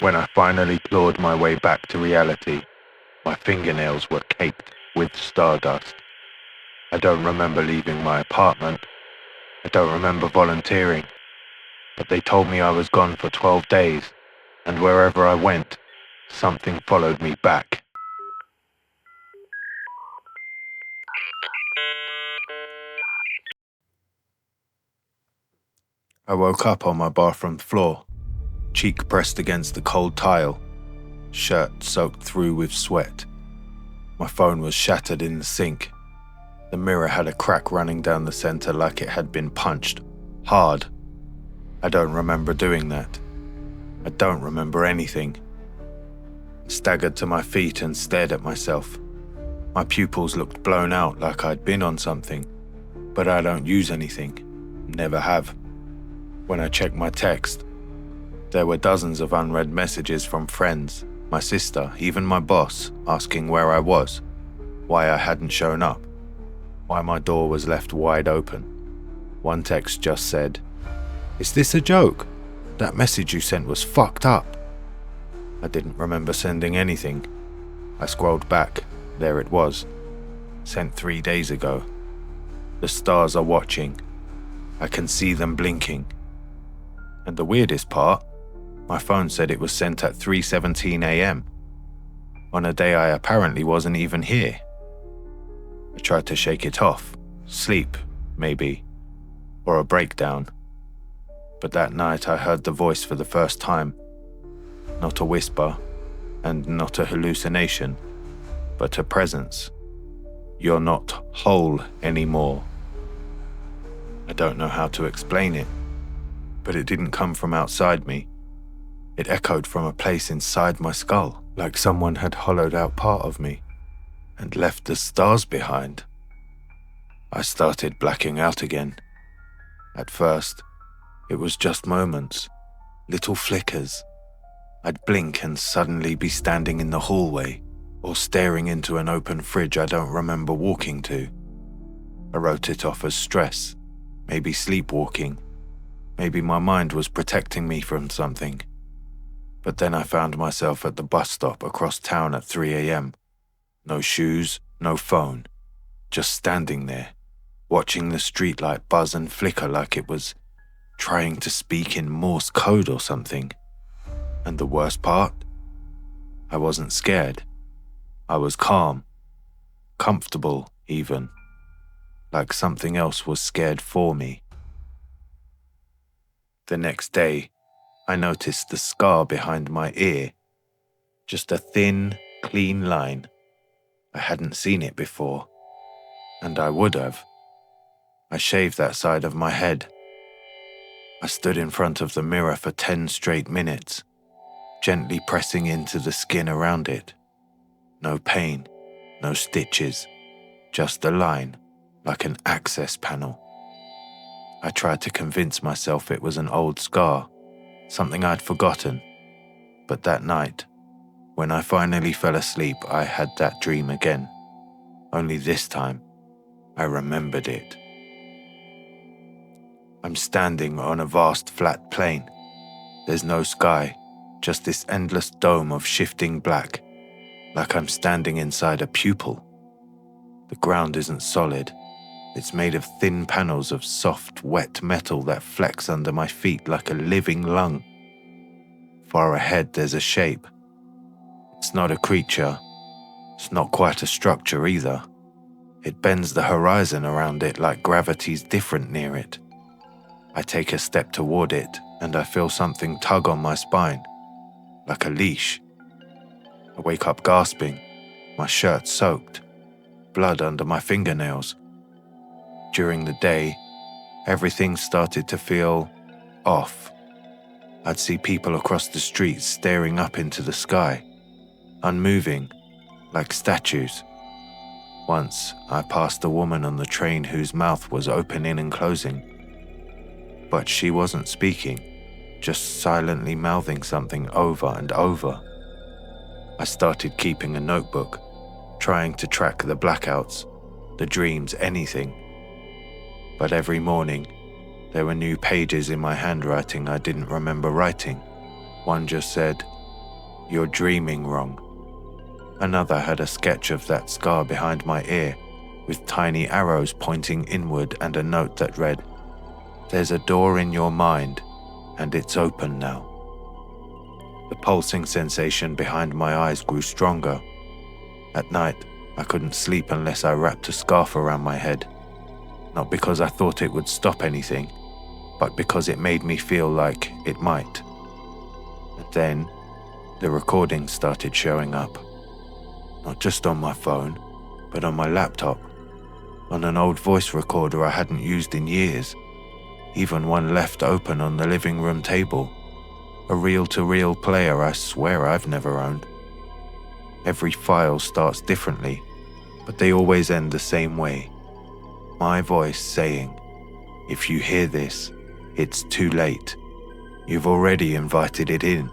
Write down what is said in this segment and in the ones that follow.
When I finally clawed my way back to reality, my fingernails were caked with stardust. I don't remember leaving my apartment. I don't remember volunteering. But they told me I was gone for 12 days, and wherever I went, something followed me back. I woke up on my bathroom floor, cheek pressed against the cold tile, shirt soaked through with sweat. My phone was shattered in the sink. The mirror had a crack running down the center like it had been punched, hard. I don't remember doing that. I don't remember anything. I staggered to my feet and stared at myself. My pupils looked blown out like I'd been on something, but I don't use anything, never have. When I checked my text, there were dozens of unread messages from friends, my sister, even my boss, asking where I was, why I hadn't shown up, why my door was left wide open. One text just said, "Is this a joke? That message you sent was fucked up." I didn't remember sending anything. I scrolled back. There it was. Sent 3 days ago. The stars are watching. I can see them blinking. And the weirdest part, my phone said it was sent at 3:17 a.m. on a day I apparently wasn't even here. I tried to shake it off. Sleep, maybe. Or a breakdown. But that night I heard the voice for the first time. Not a whisper, and not a hallucination, but a presence. You're not whole anymore. I don't know how to explain it, but it didn't come from outside me. It echoed from a place inside my skull, like someone had hollowed out part of me and left the stars behind. I started blacking out again. At first, it was just moments, little flickers. I'd blink and suddenly be standing in the hallway or staring into an open fridge I don't remember walking to. I wrote it off as stress, maybe sleepwalking. Maybe my mind was protecting me from something. But then I found myself at the bus stop across town at 3 a.m. No shoes, no phone. Just standing there, watching the streetlight buzz and flicker like it was trying to speak in Morse code or something. And the worst part? I wasn't scared. I was calm. Comfortable, even. Like something else was scared for me. The next day, I noticed the scar behind my ear. Just a thin, clean line. I hadn't seen it before, and I would have. I shaved that side of my head. I stood in front of the mirror for 10 straight minutes, gently pressing into the skin around it. No pain, no stitches, just a line, like an access panel. I tried to convince myself it was an old scar, something I'd forgotten. But that night, when I finally fell asleep, I had that dream again. Only this time, I remembered it. I'm standing on a vast flat plain. There's no sky, just this endless dome of shifting black, like I'm standing inside a pupil. The ground isn't solid. It's made of thin panels of soft, wet metal that flex under my feet like a living lung. Far ahead, there's a shape. It's not a creature. It's not quite a structure either. It bends the horizon around it like gravity's different near it. I take a step toward it, and I feel something tug on my spine, like a leash. I wake up gasping, my shirt soaked, blood under my fingernails. During the day, everything started to feel off. I'd see people across the street staring up into the sky, unmoving, like statues. Once, I passed a woman on the train whose mouth was opening and closing. But she wasn't speaking, just silently mouthing something over and over. I started keeping a notebook, trying to track the blackouts, the dreams, anything. But every morning, There were new pages in my handwriting I didn't remember writing. One just said, "You're dreaming wrong." Another had a sketch of that scar behind my ear, with tiny arrows pointing inward and a note that read, "There's a door in your mind, and it's open now." The pulsing sensation behind my eyes grew stronger. At night, I couldn't sleep unless I wrapped a scarf around my head, not because I thought it would stop anything, but because it made me feel like it might. And then, the recordings started showing up. Not just on my phone, but on my laptop, on an old voice recorder I hadn't used in years, even one left open on the living room table, a reel-to-reel player I swear I've never owned. Every file starts differently, but they always end the same way. My voice saying, "If you hear this, it's too late. You've already invited it in."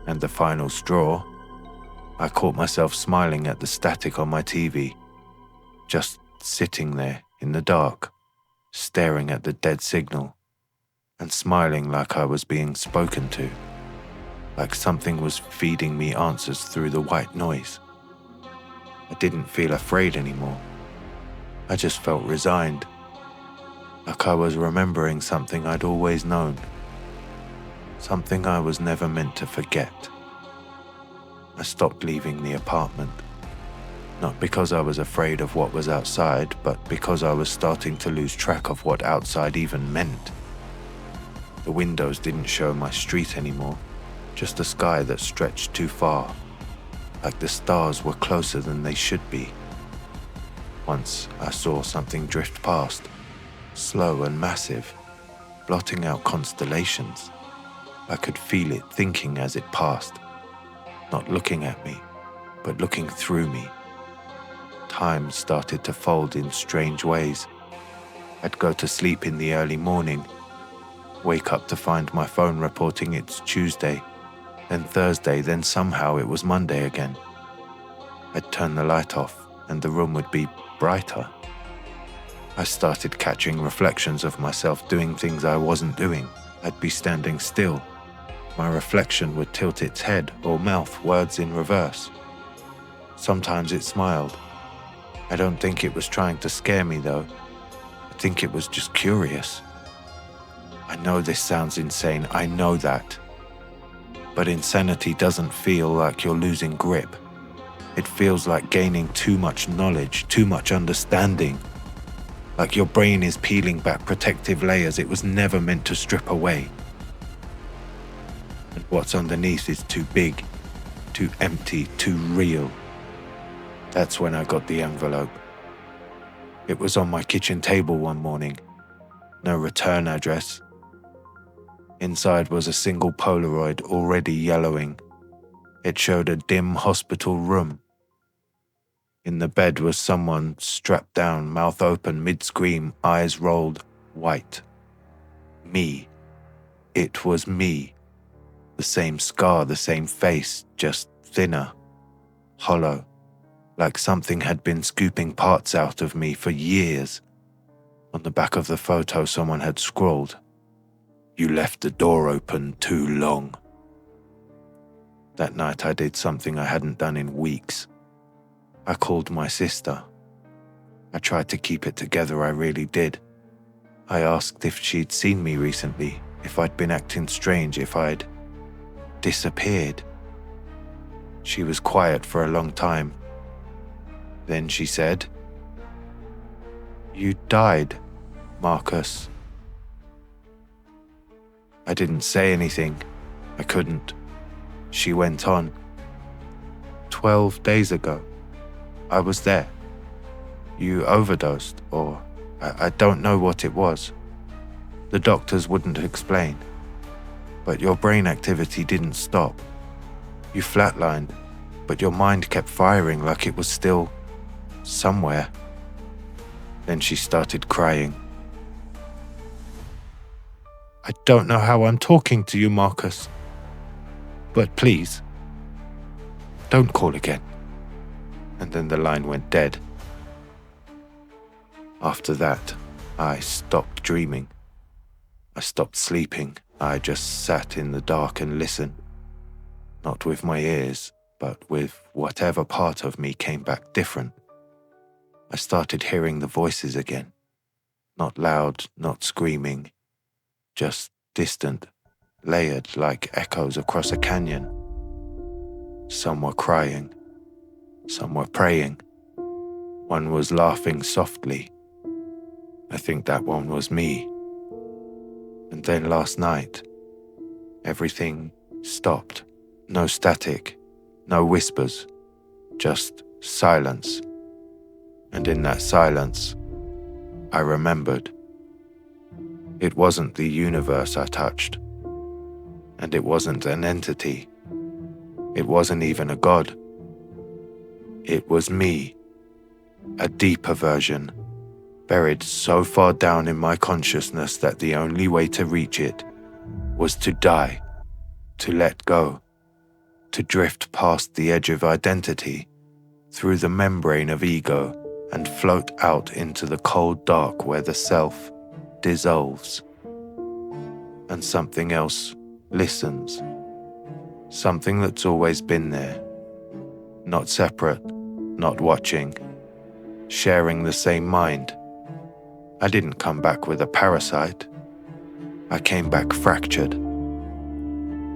And the final straw, I caught myself smiling at the static on my TV, just sitting there in the dark, staring at the dead signal, and smiling like I was being spoken to, like something was feeding me answers through the white noise. I didn't feel afraid anymore. I just felt resigned, like I was remembering something I'd always known, something I was never meant to forget. I stopped leaving the apartment, not because I was afraid of what was outside, but because I was starting to lose track of what outside even meant. The windows didn't show my street anymore, just a sky that stretched too far, like the stars were closer than they should be. Once I saw something drift past, slow and massive, blotting out constellations. I could feel it thinking as it passed, not looking at me, but looking through me. Time started to fold in strange ways. I'd go to sleep in the early morning, wake up to find my phone reporting it's Tuesday, then Thursday, then somehow it was Monday again. I'd turn the light off and the room would be brighter. I started catching reflections of myself doing things I wasn't doing. I'd be standing still. My reflection would tilt its head or mouth words in reverse. Sometimes it smiled. I don't think it was trying to scare me though. I think it was just curious. I know this sounds insane, I know that. But insanity doesn't feel like you're losing grip. It feels like gaining too much knowledge, too much understanding. Like your brain is peeling back protective layers it was never meant to strip away. And what's underneath is too big, too empty, too real. That's when I got the envelope. It was on my kitchen table one morning. No return address. Inside was a single Polaroid already yellowing. It showed a dim hospital room. In the bed was someone strapped down, mouth open, mid-scream, eyes rolled, white. Me. It was me. The same scar, the same face, just thinner, hollow, like something had been scooping parts out of me for years. On the back of the photo, someone had scrawled, "You left the door open too long." That night I did something I hadn't done in weeks. I called my sister. I tried to keep it together, I really did. I asked if she'd seen me recently, if I'd been acting strange, if I'd disappeared. She was quiet for a long time. Then she said, "You died, Marcus." I didn't say anything. I couldn't. She went on. 12 days ago. I was there. You overdosed, or I don't know what it was. The doctors wouldn't explain. But your brain activity didn't stop. You flatlined, but your mind kept firing like it was still somewhere. Then she started crying. "I don't know how I'm talking to you, Marcus. But please, don't call again." And then the line went dead. After that, I stopped dreaming. I stopped sleeping. I just sat in the dark and listened, not with my ears, but with whatever part of me came back different. I started hearing the voices again, not loud, not screaming, just distant, layered like echoes across a canyon. Some were crying, some were praying. One was laughing softly. I think that one was me. And then last night, everything stopped. No static, no whispers, just silence. And in that silence, I remembered. It wasn't the universe I touched, and it wasn't an entity. It wasn't even a god. It was me, a deeper version, buried so far down in my consciousness that the only way to reach it was to die, to let go, to drift past the edge of identity, through the membrane of ego, and float out into the cold dark where the self dissolves. And something else listens, something that's always been there, not separate, not watching, sharing the same mind. I didn't come back with a parasite. I came back fractured.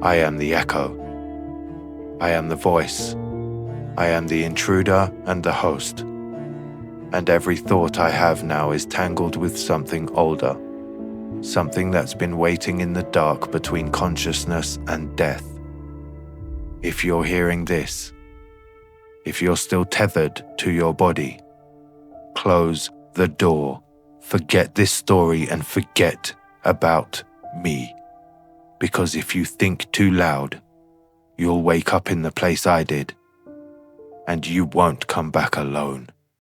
I am the echo. I am the voice. I am the intruder and the host. And every thought I have now is tangled with something older, something that's been waiting in the dark between consciousness and death. If you're hearing this, if you're still tethered to your body, close the door. Forget this story and forget about me. Because if you think too loud, you'll wake up in the place I did, and you won't come back alone.